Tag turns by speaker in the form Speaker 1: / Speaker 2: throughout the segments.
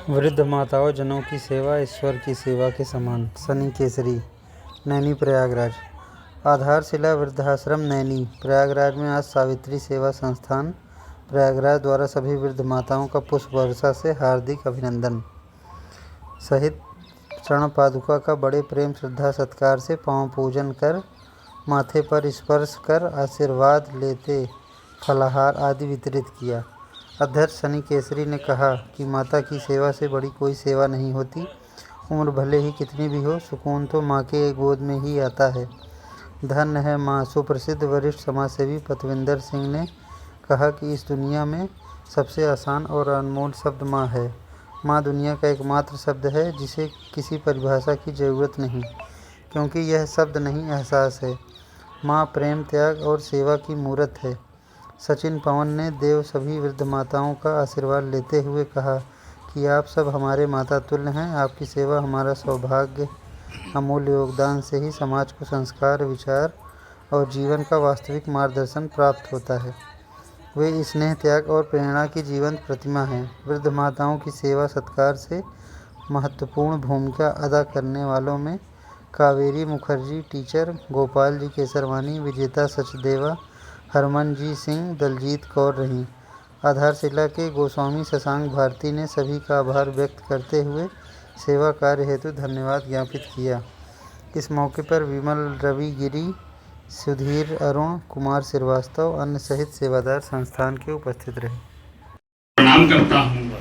Speaker 1: वृद्ध माताओं जनों की सेवा ईश्वर की सेवा के समान। शनि केसरी, नैनी प्रयागराज। आधारशिला वृद्धाश्रम नैनी प्रयागराज में आज सावित्री सेवा संस्थान प्रयागराज द्वारा सभी वृद्ध माताओं का पुष्प वर्षा से हार्दिक अभिनंदन सहित चरण पादुका का बड़े प्रेम श्रद्धा सत्कार से पांव पूजन कर माथे पर स्पर्श कर आशीर्वाद लेते फलाहार आदि वितरित किया। अध्यक्ष शनि केसरी ने कहा कि माता की सेवा से बड़ी कोई सेवा नहीं होती। उम्र भले ही कितनी भी हो, सुकून तो माँ के गोद में ही आता है। धन्य है माँ। सुप्रसिद्ध वरिष्ठ समाजसेवी पतविंदर सिंह ने कहा कि इस दुनिया में सबसे आसान और अनमोल शब्द माँ है। माँ दुनिया का एकमात्र शब्द है जिसे किसी परिभाषा की ज़रूरत नहीं, क्योंकि यह शब्द नहीं एहसास है। माँ प्रेम, त्याग और सेवा की मूर्त है। सचिन पवन ने देव सभी वृद्ध माताओं का आशीर्वाद लेते हुए कहा कि आप सब हमारे माता तुल्य हैं। आपकी सेवा हमारा सौभाग्य। अमूल्य योगदान से ही समाज को संस्कार, विचार और जीवन का वास्तविक मार्गदर्शन प्राप्त होता है। वे स्नेह, त्याग और प्रेरणा की जीवंत प्रतिमा हैं। वृद्ध माताओं की सेवा सत्कार से महत्वपूर्ण भूमिका अदा करने वालों में कावेरी मुखर्जी टीचर, गोपाल जी केसरवानी, विजेता सचदेवा, हरमनजीत सिंह, दलजीत कौर रहीं। आधारशिला के गोस्वामी शशांक भारती ने सभी का आभार व्यक्त करते हुए सेवा कार्य हेतु धन्यवाद ज्ञापित किया। इस मौके पर विमल, रवि गिरी, सुधीर, अरुण कुमार श्रीवास्तव अन्य सहित सेवादार संस्थान के उपस्थित रहे।
Speaker 2: प्रणाम करता हूँ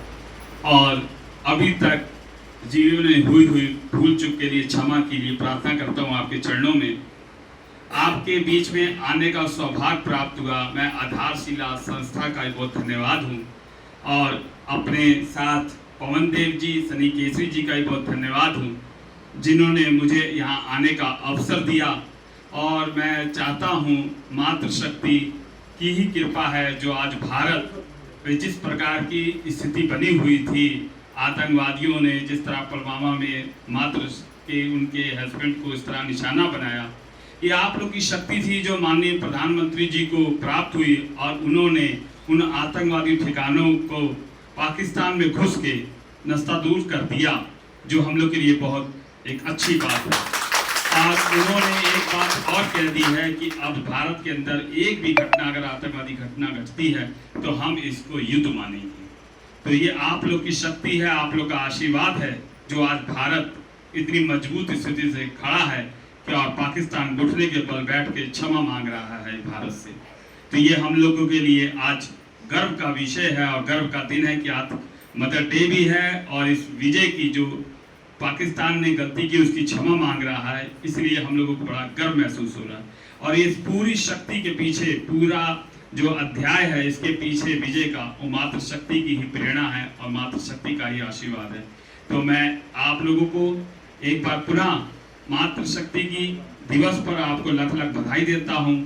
Speaker 2: और अभी तक जीवन में हुई भूल चूक के लिए क्षमा के लिए प्रार्थना करता हूँ। आपके चरणों में आपके बीच में आने का सौभाग्य प्राप्त हुआ। मैं आधारशिला संस्था का बहुत धन्यवाद हूँ और अपने साथ पवन देव जी, शनि केसरी जी का भी बहुत धन्यवाद हूँ, जिन्होंने मुझे यहाँ आने का अवसर दिया। और मैं चाहता हूँ मातृशक्ति की ही कृपा है जो आज भारत में जिस प्रकार की स्थिति बनी हुई थी, आतंकवादियों ने जिस तरह पुलवामा में मातृ के उनके हस्बैंड को इस तरह निशाना बनाया, ये आप लोग की शक्ति थी जो माननीय प्रधानमंत्री जी को प्राप्त हुई और उन्होंने उन आतंकवादी ठिकानों को पाकिस्तान में घुस के नस्तादूर कर दिया, जो हम लोग के लिए बहुत एक अच्छी बात है। और उन्होंने एक बात और कह दी है कि अब भारत के अंदर एक भी घटना, अगर आतंकवादी घटना घटती है तो हम इसको युद्ध मानेंगे। तो ये आप लोग की शक्ति है, आप लोग का आशीर्वाद है जो आज भारत इतनी मजबूत स्थिति से खड़ा है कि और पाकिस्तान घुटने के बल बैठ के क्षमा मांग रहा है भारत से। तो ये हम लोगों के लिए आज गर्व का विषय है और गर्व का दिन है कि आज मदर डे भी है और इस विजय की जो पाकिस्तान ने गलती की उसकी क्षमा मांग रहा है, इसलिए हम लोगों को बड़ा गर्व महसूस हो रहा है। और इस पूरी शक्ति के पीछे पूरा जो अध्याय है, इसके पीछे विजय का वो मातृशक्ति की ही प्रेरणा है और मातृशक्ति का ही आशीर्वाद है। तो मैं आप लोगों को एक बार पुनः मातृशक्ति की दिवस पर आपको लख लख बधाई देता हूँ।